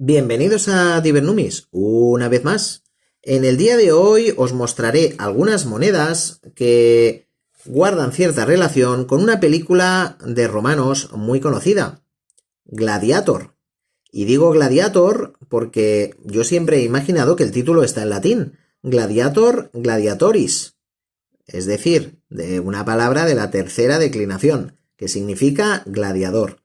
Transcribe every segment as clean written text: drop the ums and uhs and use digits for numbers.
Bienvenidos a Divernumis, una vez más. En el día de hoy os mostraré algunas monedas que guardan cierta relación con una película de romanos muy conocida, Gladiator. Y digo Gladiator porque yo siempre he imaginado que el título está en latín, Gladiator gladiatoris, es decir, de una palabra de la tercera declinación, que significa gladiador.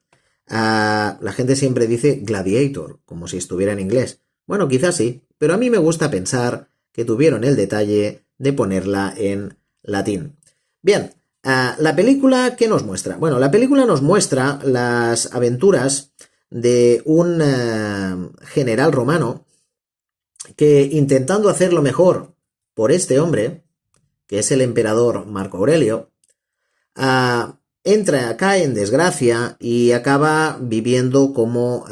La gente siempre dice gladiator, como si estuviera en inglés. Bueno, quizás sí, pero a mí me gusta pensar que tuvieron el detalle de ponerla en latín. Bien, la película, ¿qué nos muestra? Bueno, la película nos muestra las aventuras de un general romano que, intentando hacer lo mejor por este hombre, que es el emperador Marco Aurelio, cae en desgracia y acaba viviendo como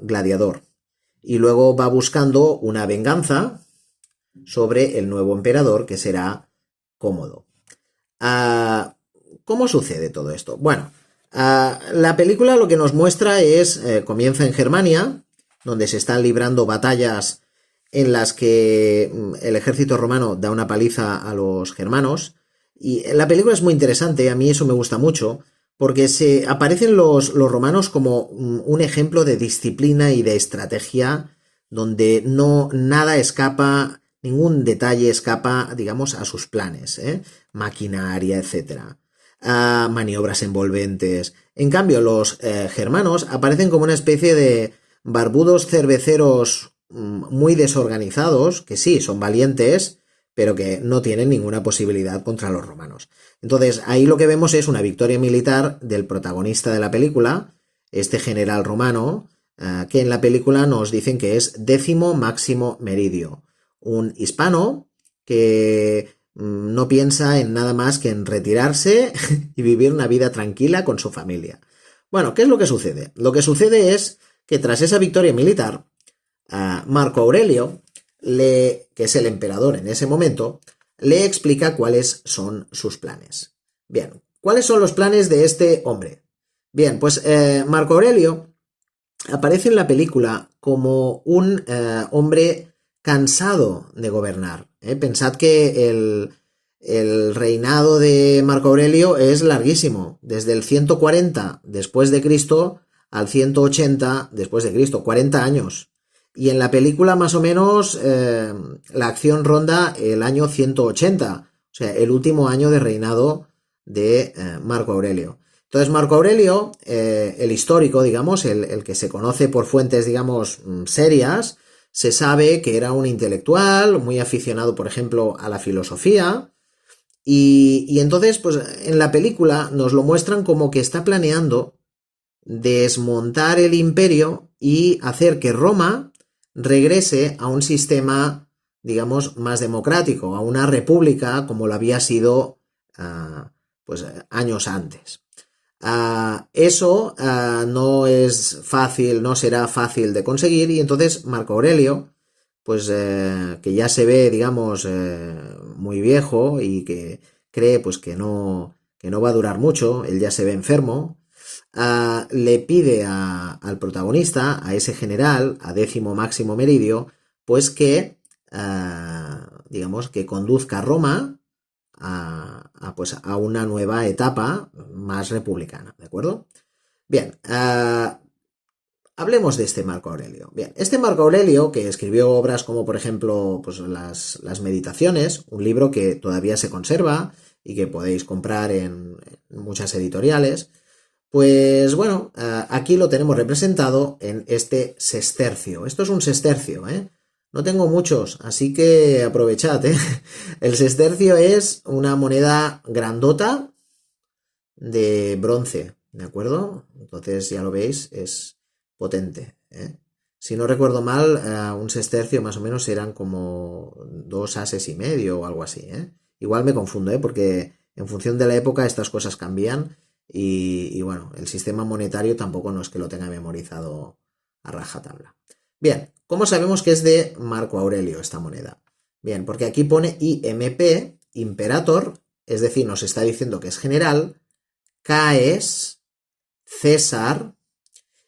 gladiador. Y luego va buscando una venganza sobre el nuevo emperador, que será Cómodo. ¿Cómo sucede todo esto? Bueno, la película lo que nos muestra es, comienza en Germania, donde se están librando batallas en las que el ejército romano da una paliza a los germanos. Y la película es muy interesante, a mí eso me gusta mucho, porque se aparecen los romanos como un ejemplo de disciplina y de estrategia, donde nada escapa, ningún detalle escapa, digamos, a sus planes, maquinaria, etcétera, maniobras envolventes. En cambio, los germanos aparecen como una especie de barbudos cerveceros muy desorganizados, que sí, son valientes, pero que no tienen ninguna posibilidad contra los romanos. Entonces, ahí lo que vemos es una victoria militar del protagonista de la película, este general romano, que en la película nos dicen que es Décimo Máximo Meridio, un hispano que no piensa en nada más que en retirarse y vivir una vida tranquila con su familia. Bueno, ¿qué es lo que sucede? Lo que sucede es que tras esa victoria militar, Marco Aurelio, que es el emperador en ese momento, le explica cuáles son sus planes. Bien, ¿cuáles son los planes de este hombre? Bien, pues Marco Aurelio aparece en la película como un hombre cansado de gobernar. Pensad que el reinado de Marco Aurelio es larguísimo, desde el 140 después de Cristo al 180 después de Cristo, 40 años. Y en la película más o menos la acción ronda el año 180, o sea, el último año de reinado de Marco Aurelio. Entonces Marco Aurelio, el histórico, digamos, el que se conoce por fuentes, digamos, serias, se sabe que era un intelectual, muy aficionado, por ejemplo, a la filosofía, y entonces, pues en la película nos lo muestran como que está planeando desmontar el imperio y hacer que Roma regrese a un sistema, digamos, más democrático, a una república como lo había sido pues años antes. Eso no es fácil, no será fácil de conseguir, y entonces Marco Aurelio, pues que ya se ve, digamos, muy viejo y que cree pues que no va a durar mucho, él ya se ve enfermo, le pide al protagonista, a ese general, a Décimo Máximo Meridio, pues que, digamos, que conduzca a Roma pues a una nueva etapa más republicana, ¿de acuerdo? Bien, hablemos de este Marco Aurelio. Bien, este Marco Aurelio, que escribió obras como, por ejemplo, pues las Meditaciones, un libro que todavía se conserva y que podéis comprar en muchas editoriales, pues bueno, aquí lo tenemos representado en este sestercio. Esto es un sestercio, ¿eh? No tengo muchos, así que aprovechad, ¿eh? El sestercio es una moneda grandota de bronce, ¿de acuerdo? Entonces, ya lo veis, es potente, ¿eh? Si no recuerdo mal, un sestercio más o menos eran como 2,5 ases o algo así, ¿eh? Igual me confundo, ¿eh? Porque en función de la época estas cosas cambian y bueno, el sistema monetario tampoco no es que lo tenga memorizado a rajatabla. Bien, ¿cómo sabemos que es de Marco Aurelio esta moneda? Bien, porque aquí pone IMP, Imperator, es decir, nos está diciendo que es general, K es César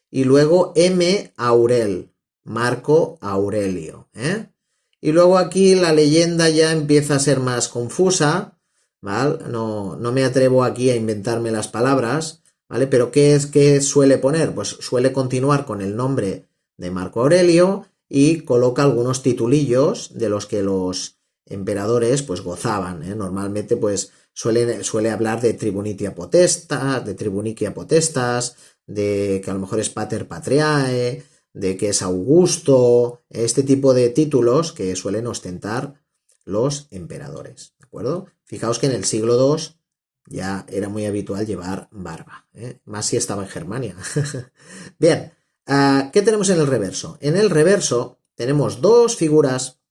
y luego M Aurel. Marco Aurelio, ¿eh? Y luego aquí la leyenda ya empieza a ser más confusa, ¿vale? No me atrevo aquí a inventarme las palabras, ¿vale? Pero ¿qué suele poner? Pues suele continuar con el nombre de Marco Aurelio y coloca algunos titulillos de los que los emperadores pues gozaban, ¿eh? Normalmente pues suele hablar de Tribunicia Potestas, de que a lo mejor es Pater Patriae, de que es Augusto, este tipo de títulos que suelen ostentar los emperadores, ¿de acuerdo? Fijaos que en el siglo II ya era muy habitual llevar barba, ¿eh? Más si estaba en Germania. Bien, ¿qué tenemos en el reverso? En el reverso tenemos dos figuras,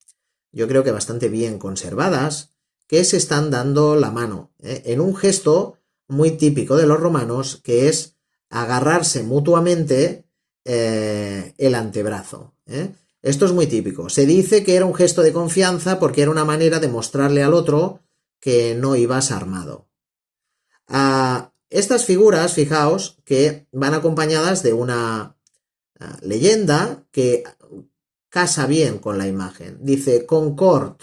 yo creo que bastante bien conservadas, que se están dando la mano, ¿eh? En un gesto muy típico de los romanos, que es agarrarse mutuamente el antebrazo, ¿eh? Esto es muy típico. Se dice que era un gesto de confianza porque era una manera de mostrarle al otro que no ibas armado. Estas figuras, fijaos, que van acompañadas de una leyenda que casa bien con la imagen. Dice Concord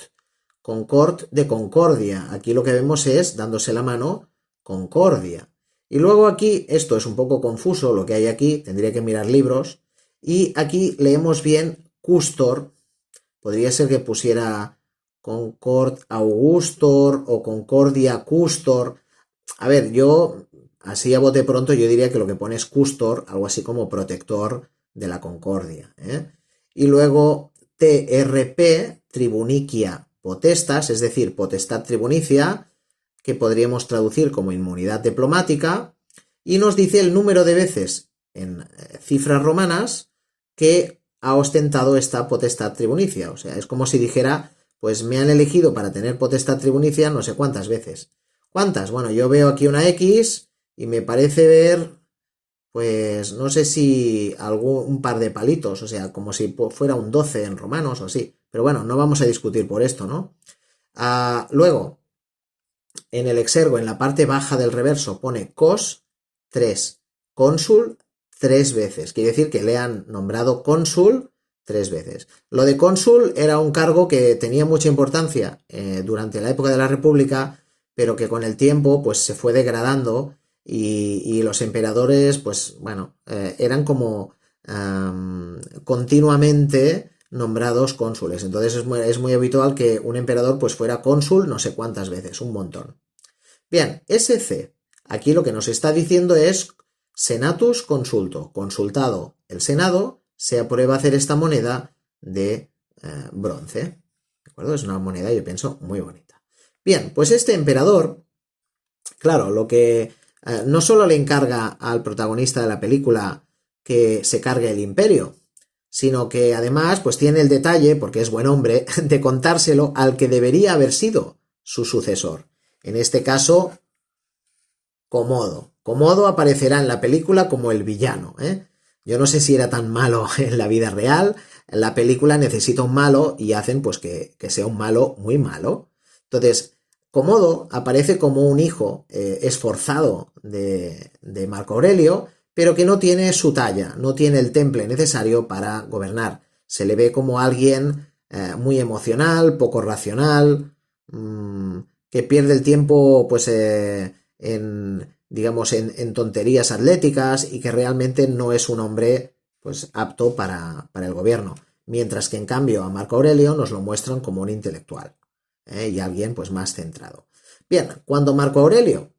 de concordia. Aquí lo que vemos es, dándose la mano, concordia. Y luego aquí, esto es un poco confuso, lo que hay aquí, tendría que mirar libros, y aquí leemos bien Custor, podría ser que pusiera Concord Augustor o Concordia Custor. A ver, yo, así a bote pronto, yo diría que lo que pone es Custor, algo así como protector de la concordia, ¿eh? Y luego TRP, Tribunicia Potestas, es decir, potestad tribunicia, que podríamos traducir como inmunidad diplomática, y nos dice el número de veces en cifras romanas que ha ostentado esta potestad tribunicia. O sea, es como si dijera, pues me han elegido para tener potestad tribunicia no sé cuántas veces. ¿Cuántas? Bueno, yo veo aquí una X y me parece ver, pues no sé si un par de palitos, o sea, como si fuera un 12 en romanos o así. Pero bueno, no vamos a discutir por esto, ¿no? Luego, en el exergo, en la parte baja del reverso, pone cos 3, cónsul 3 veces. Quiere decir que le han nombrado cónsul 3 veces. Lo de cónsul era un cargo que tenía mucha importancia durante la época de la República, pero que con el tiempo pues se fue degradando y los emperadores pues bueno, eran como continuamente nombrados cónsules. Entonces es muy habitual que un emperador pues fuera cónsul no sé cuántas veces, un montón. Bien, SC, aquí lo que nos está diciendo es senatus consulto, consultado el Senado, se aprueba hacer esta moneda de bronce, ¿de acuerdo? Es una moneda, yo pienso, muy bonita. Bien, pues este emperador, claro, lo que no solo le encarga al protagonista de la película que se cargue el imperio, sino que además pues tiene el detalle, porque es buen hombre, de contárselo al que debería haber sido su sucesor. En este caso, Comodo. Comodo aparecerá en la película como el villano, ¿eh? Yo no sé si era tan malo en la vida real. La película necesita un malo y hacen pues que sea un malo muy malo. Entonces, Comodo aparece como un hijo esforzado de Marco Aurelio, pero que no tiene su talla, no tiene el temple necesario para gobernar. Se le ve como alguien muy emocional, poco racional, que pierde el tiempo pues digamos, en tonterías atléticas y que realmente no es un hombre pues apto para el gobierno. Mientras que en cambio a Marco Aurelio nos lo muestran como un intelectual y alguien pues más centrado. Bien, cuando Marco Aurelio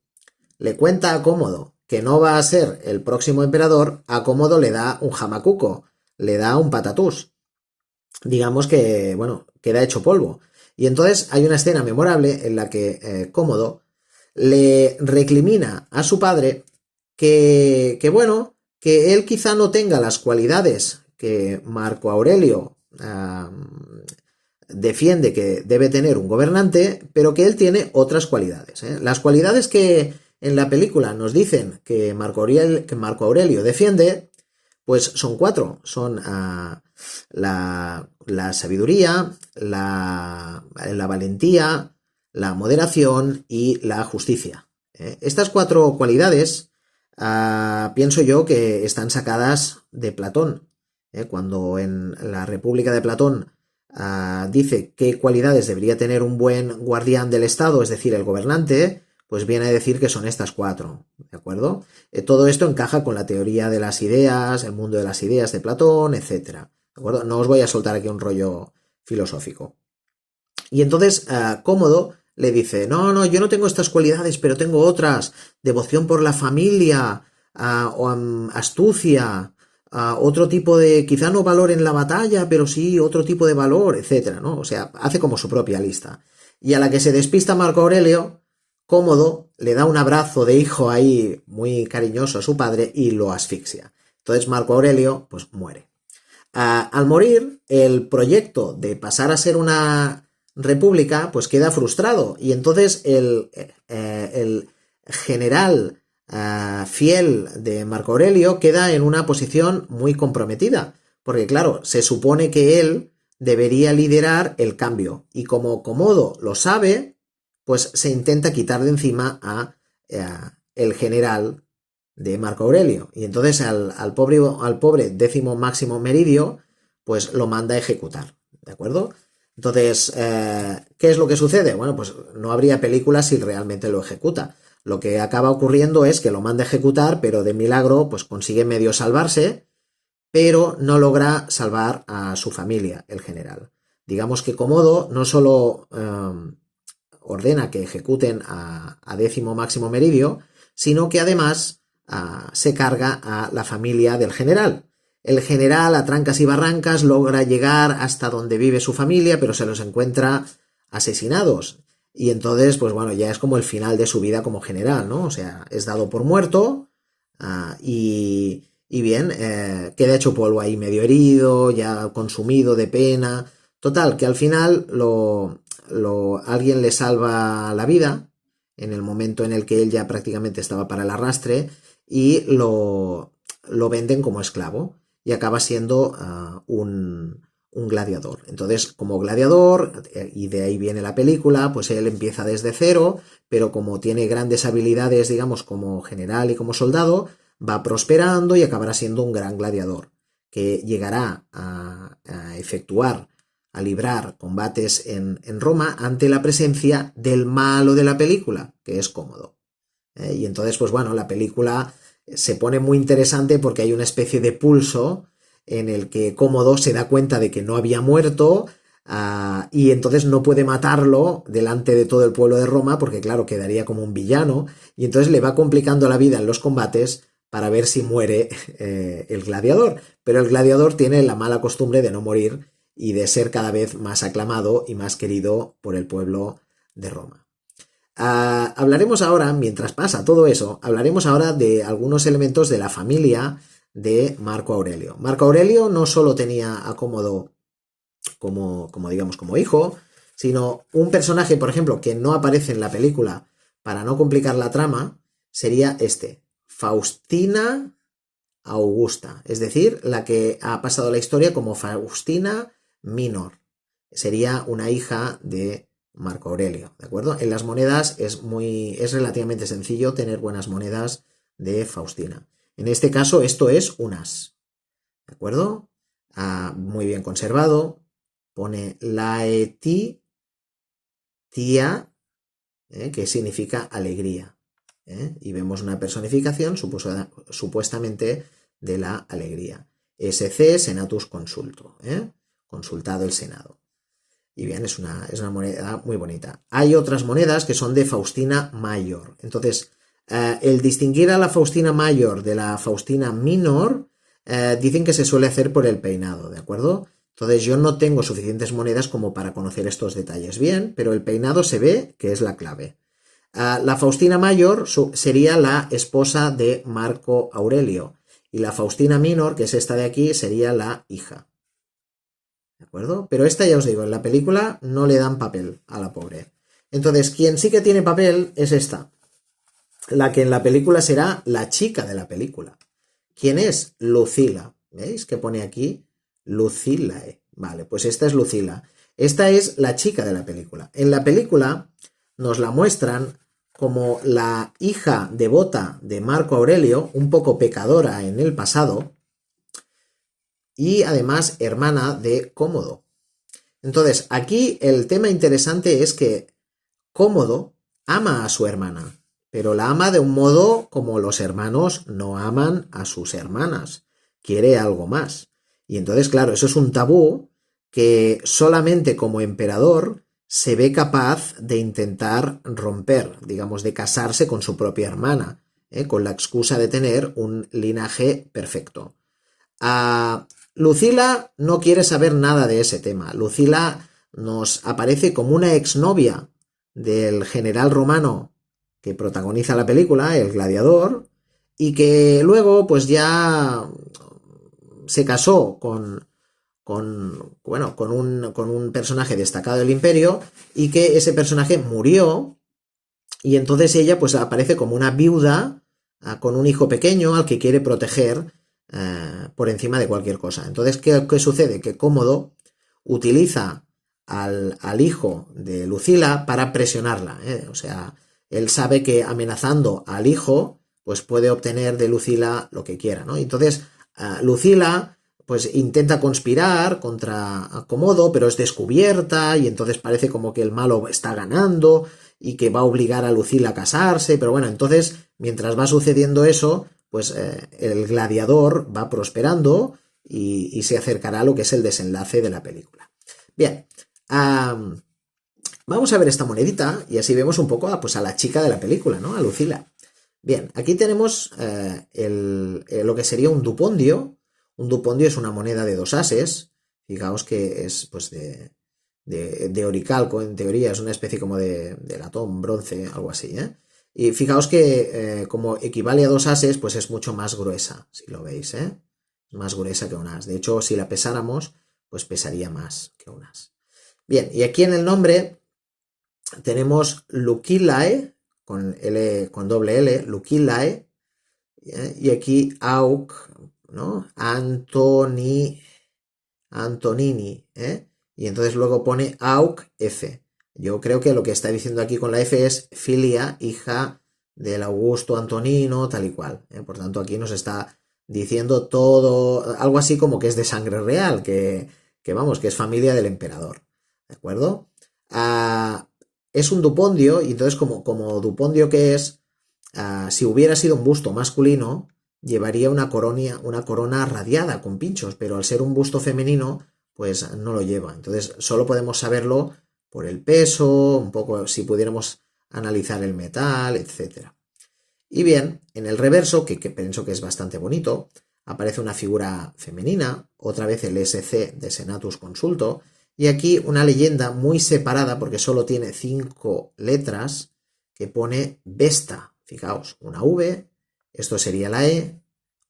le cuenta a Cómodo que no va a ser el próximo emperador, a Cómodo le da un jamacuco, le da un patatús. Digamos que, bueno, queda hecho polvo. Y entonces hay una escena memorable en la que Cómodo le recrimina a su padre bueno, que él quizá no tenga las cualidades que Marco Aurelio defiende que debe tener un gobernante, pero que él tiene otras cualidades, ¿eh? Las cualidades que en la película nos dicen que Marco Aurelio defiende, pues son 4. Son la sabiduría, la valentía, la moderación y la justicia. Estas 4 cualidades pienso yo que están sacadas de Platón. Cuando en la República de Platón dice qué cualidades debería tener un buen guardián del Estado, es decir, el gobernante, pues viene a decir que son estas 4, ¿de acuerdo? Todo esto encaja con la teoría de las ideas, el mundo de las ideas de Platón, etcétera, ¿de acuerdo? No os voy a soltar aquí un rollo filosófico. Y entonces Cómodo le dice, no, yo no tengo estas cualidades, pero tengo otras, devoción por la familia, astucia, otro tipo de, quizá no valor en la batalla, pero sí otro tipo de valor, etcétera, ¿no? O sea, hace como su propia lista. Y a la que se despista Marco Aurelio, Cómodo le da un abrazo de hijo ahí muy cariñoso a su padre y lo asfixia. Entonces Marco Aurelio, pues muere. Al morir, el proyecto de pasar a ser una república, pues queda frustrado. Y entonces el general fiel de Marco Aurelio queda en una posición muy comprometida. Porque claro, se supone que él debería liderar el cambio. Y como Comodo lo sabe, pues se intenta quitar de encima a el general de Marco Aurelio. Y entonces al pobre 10º Máximo Meridio, pues lo manda a ejecutar. ¿De acuerdo? Entonces, ¿qué es lo que sucede? Bueno, pues no habría película si realmente lo ejecuta. Lo que acaba ocurriendo es que lo manda a ejecutar, pero de milagro, pues consigue medio salvarse, pero no logra salvar a su familia, el general. Digamos que Comodo no solo ordena que ejecuten a 10º Máximo Meridio, sino que además se carga a la familia del general. El general, a trancas y barrancas, logra llegar hasta donde vive su familia, pero se los encuentra asesinados. Y entonces, pues bueno, ya es como el final de su vida como general, ¿no? O sea, es dado por muerto y bien, queda hecho polvo ahí medio herido, ya consumido de pena. Total, que al final alguien le salva la vida en el momento en el que él ya prácticamente estaba para el arrastre y lo venden como esclavo y acaba siendo un gladiador. Entonces, como gladiador, y de ahí viene la película, pues él empieza desde cero, pero como tiene grandes habilidades, digamos, como general y como soldado, va prosperando y acabará siendo un gran gladiador, que llegará a efectuar, a librar combates en Roma ante la presencia del malo de la película, que es Cómodo. Y entonces, pues bueno, la película se pone muy interesante porque hay una especie de pulso en el que Cómodo se da cuenta de que no había muerto y entonces no puede matarlo delante de todo el pueblo de Roma porque claro, quedaría como un villano y entonces le va complicando la vida en los combates para ver si muere el gladiador. Pero el gladiador tiene la mala costumbre de no morir y de ser cada vez más aclamado y más querido por el pueblo de Roma. Hablaremos ahora, mientras pasa todo eso, hablaremos ahora de algunos elementos de la familia de Marco Aurelio. Marco Aurelio no solo tenía a Cómodo como digamos, como hijo, sino un personaje, por ejemplo, que no aparece en la película para no complicar la trama, sería Faustina Augusta, es decir, la que ha pasado a la historia como Faustina Minor. Sería una hija de Marco Aurelio, ¿de acuerdo? En las monedas es relativamente sencillo tener buenas monedas de Faustina. En este caso, esto es un as, ¿de acuerdo? Muy bien conservado. Pone laetitia, que significa alegría. Y vemos una personificación supuestamente de la alegría. SC Senatus Consulto, consultado el Senado. Y bien, es una moneda muy bonita. Hay otras monedas que son de Faustina Mayor. Entonces, el distinguir a la Faustina Mayor de la Faustina Minor, dicen que se suele hacer por el peinado, ¿de acuerdo? Entonces yo no tengo suficientes monedas como para conocer estos detalles bien, pero el peinado se ve que es la clave. La Faustina Mayor sería la esposa de Marco Aurelio y la Faustina Minor, que es esta de aquí, sería la hija. ¿De acuerdo? Pero esta ya os digo, en la película no le dan papel a la pobre. Entonces, quien sí que tiene papel es esta, la que en la película será la chica de la película. ¿Quién es? Lucila. ¿Veis que pone aquí? Lucilae. Vale, pues esta es Lucila. Esta es la chica de la película. En la película nos la muestran como la hija devota de Marco Aurelio, un poco pecadora en el pasado, y además hermana de Cómodo. Entonces, aquí el tema interesante es que Cómodo ama a su hermana, pero la ama de un modo como los hermanos no aman a sus hermanas. Quiere algo más. Y entonces, claro, eso es un tabú que solamente como emperador se ve capaz de intentar romper, digamos, de casarse con su propia hermana, con la excusa de tener un linaje perfecto. Lucila no quiere saber nada de ese tema. Lucila nos aparece como una exnovia del general romano que protagoniza la película, el gladiador, y que luego pues ya se casó con un personaje destacado del imperio y que ese personaje murió y entonces ella pues aparece como una viuda con un hijo pequeño al que quiere proteger por encima de cualquier cosa. Entonces, ¿qué sucede? Que Cómodo utiliza al hijo de Lucila para presionarla. O sea, él sabe que amenazando al hijo, pues puede obtener de Lucila lo que quiera, ¿no? Entonces, Lucila pues intenta conspirar contra Cómodo, pero es descubierta y entonces parece como que el malo está ganando y que va a obligar a Lucila a casarse, pero bueno, entonces, mientras va sucediendo eso, pues el gladiador va prosperando y se acercará a lo que es el desenlace de la película. Bien, vamos a ver esta monedita y así vemos un poco pues a la chica de la película, ¿no? A Lucila. Bien, aquí tenemos lo que sería un dupondio. Un dupondio es una moneda de 2 ases. Fijaos que es pues de oricalco, en teoría, es una especie como de latón, bronce, algo así, ¿eh? Y fijaos que como equivale a 2 ases, pues es mucho más gruesa, si lo veis, ¿eh? Más gruesa que un as. De hecho, si la pesáramos, pues pesaría más que un as. Bien, y aquí en el nombre tenemos Lucilae, con doble L, Lucilae, y aquí Auk, ¿no? Antonini, y entonces luego pone Auk F. Yo creo que lo que está diciendo aquí con la F es Filia, hija del Augusto Antonino, tal y cual. Por tanto, aquí nos está diciendo todo, algo así como que es de sangre real, que vamos, que es familia del emperador. ¿De acuerdo? Es un dupondio, y entonces como dupondio que es, si hubiera sido un busto masculino, llevaría una corona radiada con pinchos, pero al ser un busto femenino, pues no lo lleva. Entonces solo podemos saberlo por el peso, un poco si pudiéramos analizar el metal, etc. Y bien, en el reverso, que pienso que es bastante bonito, aparece una figura femenina, otra vez el SC de Senatus Consulto, y aquí una leyenda muy separada porque solo tiene 5 letras que pone Vesta. Fijaos, una V, esto sería la E,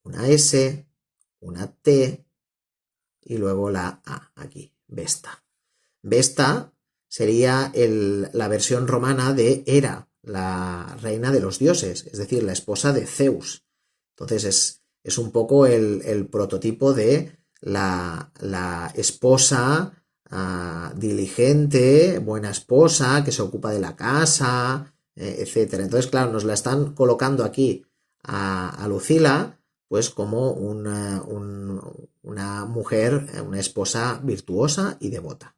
una S, una T y luego la A aquí, Vesta. Vesta sería la versión romana de Hera, la reina de los dioses, es decir, la esposa de Zeus. Entonces es un poco el prototipo de la esposa diligente, buena esposa, que se ocupa de la casa, etc. Entonces, claro, nos la están colocando aquí a Lucila, pues como una mujer, una esposa virtuosa y devota.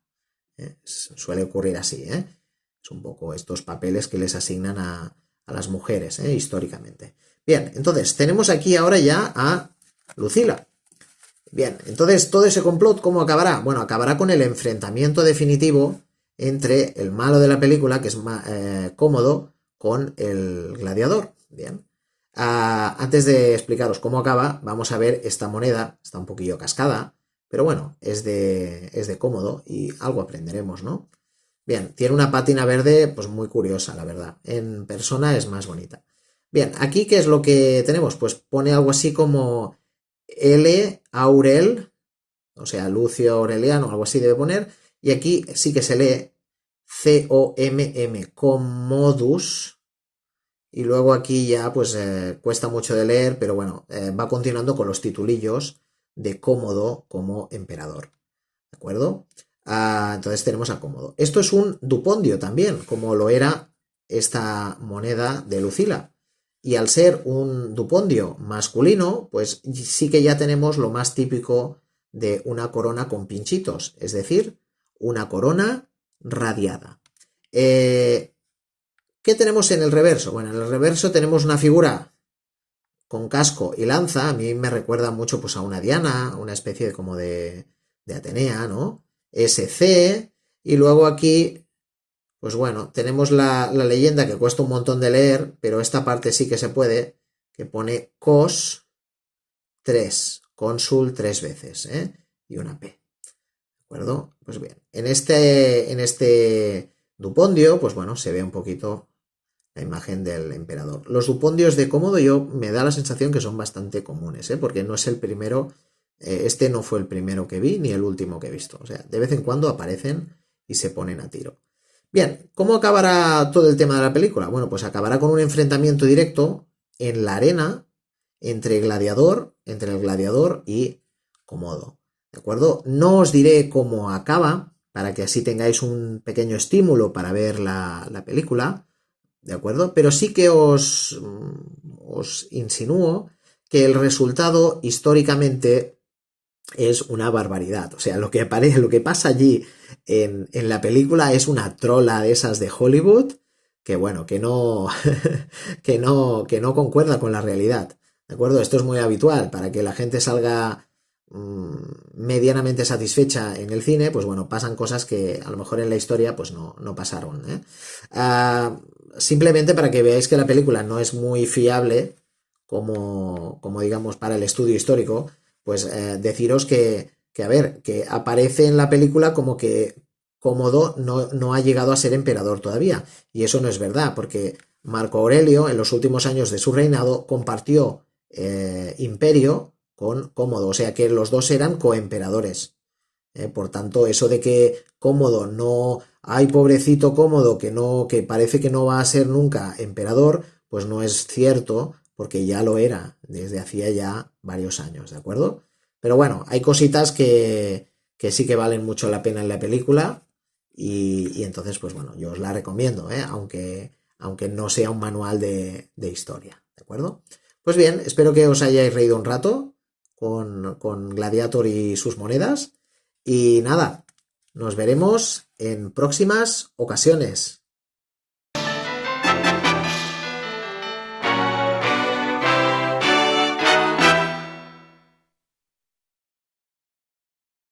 Suele ocurrir así, es un poco estos papeles que les asignan a las mujeres, históricamente. Bien, entonces tenemos aquí ahora ya a Lucila. Bien, entonces todo ese complot, ¿cómo acabará? Bueno, acabará con el enfrentamiento definitivo entre el malo de la película, que es Cómodo, con el gladiador. Bien. Antes de explicaros cómo acaba, vamos a ver esta moneda, está un poquillo cascada, pero bueno, es de Cómodo y algo aprenderemos, ¿no? Bien, tiene una pátina verde, pues muy curiosa, la verdad. En persona es más bonita. Bien, aquí, ¿qué es lo que tenemos? Pues pone algo así como L. Aurel, o sea, Lucio Aureliano, algo así debe poner, y aquí sí que se lee C-O-M-M, Commodus, y luego aquí ya pues cuesta mucho de leer, pero bueno, va continuando con los titulillos de Cómodo como emperador, ¿de acuerdo? Entonces tenemos a Cómodo. Esto es un dupondio también, como lo era esta moneda de Lucila. Y al ser un dupondio masculino, pues sí que ya tenemos lo más típico de una corona con pinchitos, es decir, una corona radiada. ¿Qué tenemos en el reverso? Bueno, en el reverso tenemos una figura con casco y lanza. A mí me recuerda mucho pues a una Diana, una especie de como de Atenea, ¿no? SC, y luego aquí, pues bueno, tenemos la leyenda que cuesta un montón de leer, pero esta parte sí que se puede, que pone cos 3, cónsul 3 veces, ¿eh? Y una P. ¿De acuerdo? Pues bien, en este dupondio, pues bueno, se ve un poquito la imagen del emperador. Los dupondios de Cómodo yo me da la sensación que son bastante comunes, ¿eh? Porque no es el primero, este no fue el primero que vi ni el último que he visto. O sea, de vez en cuando aparecen y se ponen a tiro. Bien, ¿cómo acabará todo el tema de la película? Bueno, pues acabará con un enfrentamiento directo en la arena entre el gladiador y Comodo. ¿De acuerdo? No os diré cómo acaba, para que así tengáis un pequeño estímulo para ver la película, ¿de acuerdo? Pero sí que os insinúo que el resultado históricamente es una barbaridad. O sea, lo que pasa allí en la película es una trola de esas de Hollywood que, bueno, que no, que no concuerda con la realidad. ¿De acuerdo? Esto es muy habitual para que la gente salga medianamente satisfecha en el cine, pues bueno, pasan cosas que a lo mejor en la historia pues no pasaron, ¿eh? Simplemente para que veáis que la película no es muy fiable como digamos para el estudio histórico, pues deciros a ver, que aparece en la película como que Cómodo no ha llegado a ser emperador todavía, y eso no es verdad, porque Marco Aurelio en los últimos años de su reinado compartió imperio con Cómodo, o sea que los dos eran coemperadores. Por tanto, eso de que Cómodo no, ay pobrecito Cómodo, que parece que no va a ser nunca emperador, pues no es cierto, porque ya lo era desde hacía ya varios años, ¿de acuerdo? Pero bueno, hay cositas que sí que valen mucho la pena en la película y entonces, pues bueno, yo os la recomiendo, ¿eh? Aunque no sea un manual de historia, ¿de acuerdo? Pues bien, espero que os hayáis reído un rato con Gladiator y sus monedas. Y nada, nos veremos en próximas ocasiones.